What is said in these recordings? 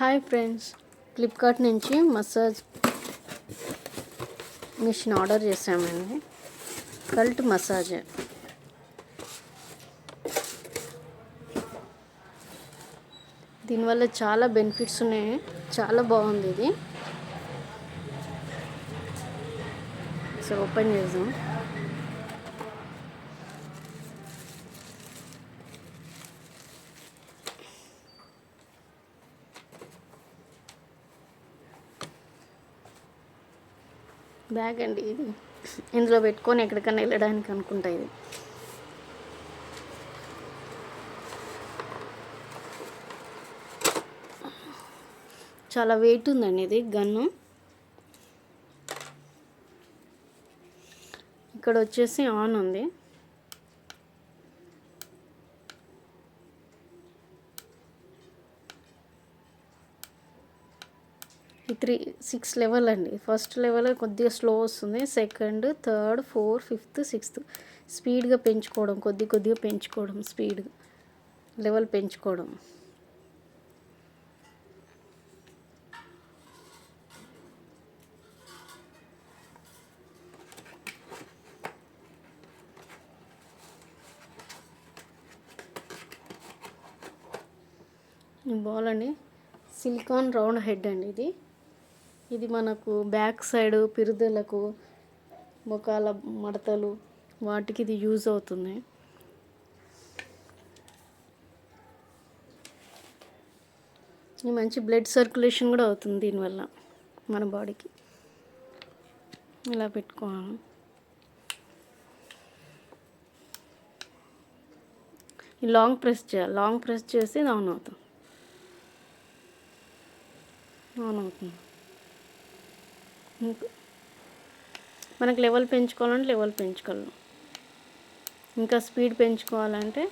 Hi friends, Flipkart నుంచి massage machine order చేసామండి. Cult massage. దీనివల్ల చాలా బెనిఫిట్స్ ఉన్నాయి. చాలా బాగుంది ఇది. సో ఓపెన్ చేద్దాం. బ్యాగ్ అండి ఇది. ఇందులో పెట్టుకొని ఎక్కడికైనా వెళ్ళడానికి అనుకుంటా. ఇది చాలా వెయిట్ ఉందండి. ఇది గన్ను. ఇక్కడ వచ్చేసి ఆన్ ఉంది. ఈ 6 లెవెల్ అండి. ఫస్ట్ లెవెల్ కొద్దిగా స్లో వస్తుంది. సెకండ్, థర్డ్, 4, 5th, 6th స్పీడ్గా పెంచుకోవడం, కొద్దిగా పెంచుకోవడం, స్పీడ్గా లెవెల్ పెంచుకోవడం. బాల్ అండి. సిలికాన్ రౌండ్ హెడ్ అండి. ఇది మనకు బ్యాక్ సైడ్ పిరుదలకు, ముఖాల మడతలు వాటికి ఇది యూజ్ అవుతుంది. ఇది మంచి బ్లడ్ సర్క్యులేషన్ కూడా అవుతుంది దీనివల్ల మన బాడీకి. ఇలా పెట్టుకోవాలి. లాంగ్ ప్రెస్ చేయాలి. లాంగ్ ప్రెస్ చేసి ఆన్ అవుతుంది. మనకు లెవెల్ పెంచుకోవాలంటే లెవెల్ పెంచుకోవాలి. ఇంకా స్పీడ్ పెంచుకోవాలంటే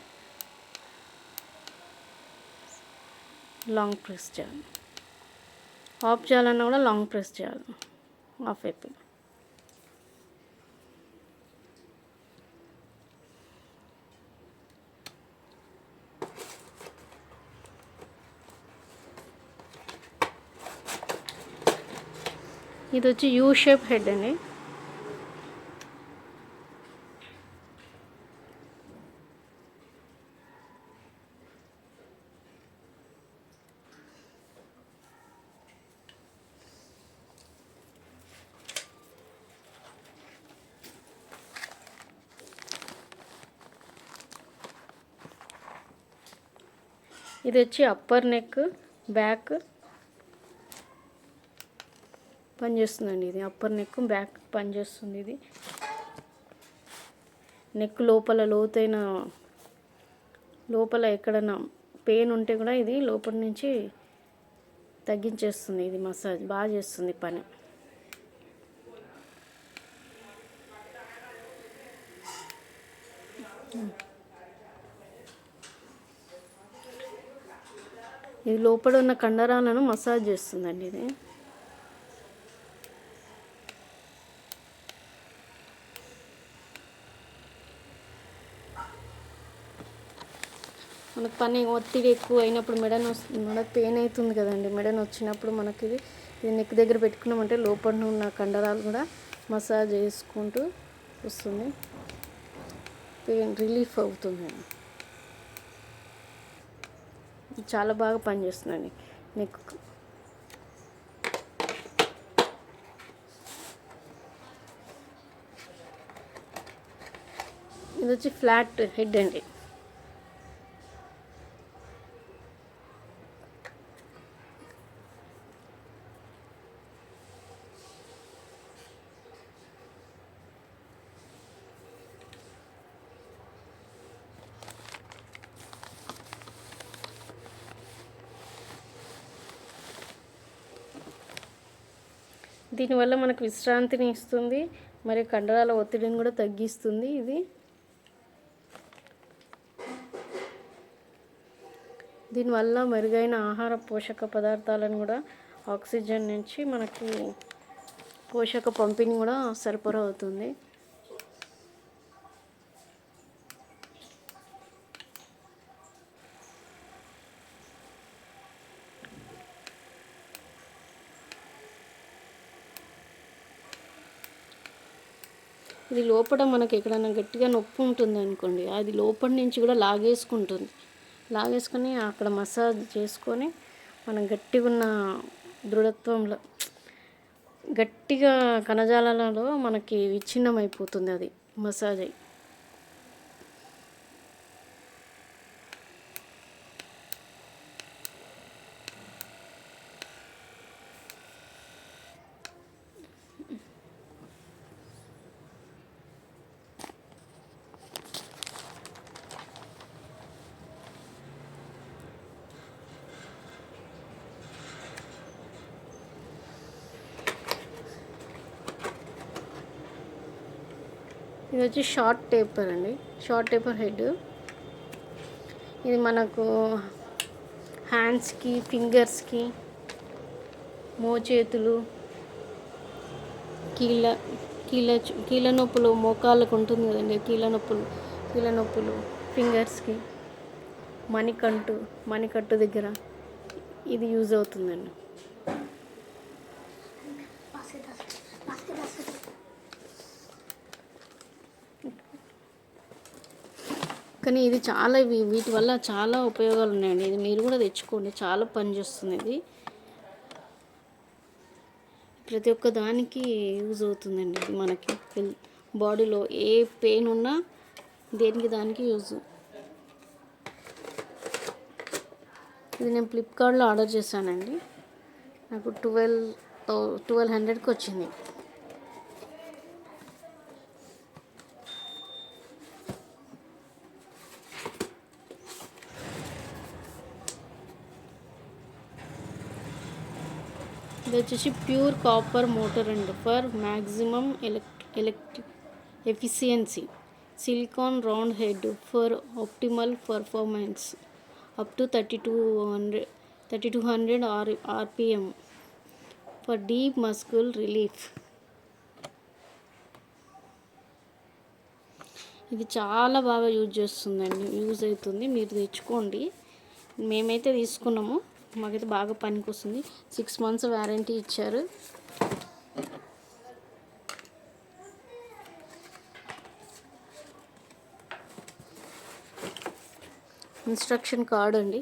లాంగ్ ప్రెస్ చేయాలి. ఆఫ్ చేయాలన్నా కూడా లాంగ్ ప్రెస్ చేయాలి. ఆఫ్ అయిపోయి ఇది వచ్చి యూ షేప్ హెడ్ అండి. ఇది వచ్చి అప్పర్ నెక్, బ్యాక్ పనిచేస్తుందండి. ఇది అప్పర్ నెక్, బ్యాక్ పనిచేస్తుంది. ఇది నెక్ లోపల లోతైన లోపల ఎక్కడైనా పెయిన్ ఉంటే కూడా ఇది లోపల నుంచి తగ్గించేస్తుంది. ఇది మసాజ్ బాగా చేస్తుంది పని. ఇది లోపల ఉన్న కండరాలను మసాజ్ చేస్తుందండి. ఇది మనకు పని ఒత్తిడి ఎక్కువ అయినప్పుడు మెడ పెయిన్ అవుతుంది కదండి. మెడను వచ్చినప్పుడు మనకి ఇది నెక్ దగ్గర పెట్టుకున్నామంటే లోపల ఉన్న కండరాలు కూడా మసాజ్ చేసుకుంటూ వస్తుంది. పెయిన్ రిలీఫ్ అవుతుంది. చాలా బాగా పనిచేస్తుందండి నెక్. ఇది వచ్చి ఫ్లాట్ హెడ్ అండి. దీనివల్ల మనకు విశ్రాంతిని ఇస్తుంది, మరియు కండరాల ఒత్తిడిని కూడా తగ్గిస్తుంది. ఇది దీనివల్ల మెరుగైన ఆహార పోషక పదార్థాలను కూడా, ఆక్సిజన్ నుంచి మనకి పోషక పంపిణీ కూడా సరఫరా అవుతుంది. ఇది లోపల మనకి ఎక్కడైనా గట్టిగా నొప్పి ఉంటుంది అనుకోండి, అది లోపల నుంచి కూడా లాగేసుకుంటుంది. లాగేసుకొని అక్కడ మసాజ్ చేసుకొని మనం గట్టిగా ఉన్న దృఢత్వంలో గట్టిగా కణజాలాలలో మనకి విచ్ఛిన్నమైపోతుంది అది మసాజ్ అయ్యి. ఇది వచ్చి షార్ట్ టేపర్ అండి, షార్ట్ టేపర్ హెడ్. ఇది మనకు హ్యాండ్స్కి, ఫింగర్స్కి, మోచేతులు, కీళ్ళ కీళ్ళ కీళ్ళ నొప్పులు, మోకాళ్ళకు ఉంటుంది కదండి కీళ్ళ నొప్పులు ఫింగర్స్కి, మణికట్టు దగ్గర ఇది యూజ్ అవుతుందండి. కానీ ఇది చాలా వీటి వల్ల చాలా ఉపయోగాలు ఉన్నాయండి. ఇది మీరు కూడా తెచ్చుకోండి, చాలా పనిచేస్తుంది. ఇది ప్రతి ఒక్క దానికి యూజ్ అవుతుందండి. ఇది మనకి బాడీలో ఏ పెయిన్ ఉన్నా దేనికి దానికి యూజ్. ఇది నేను ఫ్లిప్కార్ట్లో ఆర్డర్ చేశానండి, నాకు 1200కి వచ్చింది. ఇది వచ్చేసి ప్యూర్ కాపర్ మోటార్ అండి, for maximum electric efficiency, silicone round head for optimal performance up to 3200 RPM for deep muscle relief. ఇది చాలా బాగా యూజ్ అవుతుంది. మీరు తెచ్చుకోండి. మేమైతే తీసుకున్నాము, మాకైతే బాగా పనికి వస్తుంది. 6 months వారంటీ ఇచ్చారు. ఇన్స్ట్రక్షన్ కార్డ్ అండి.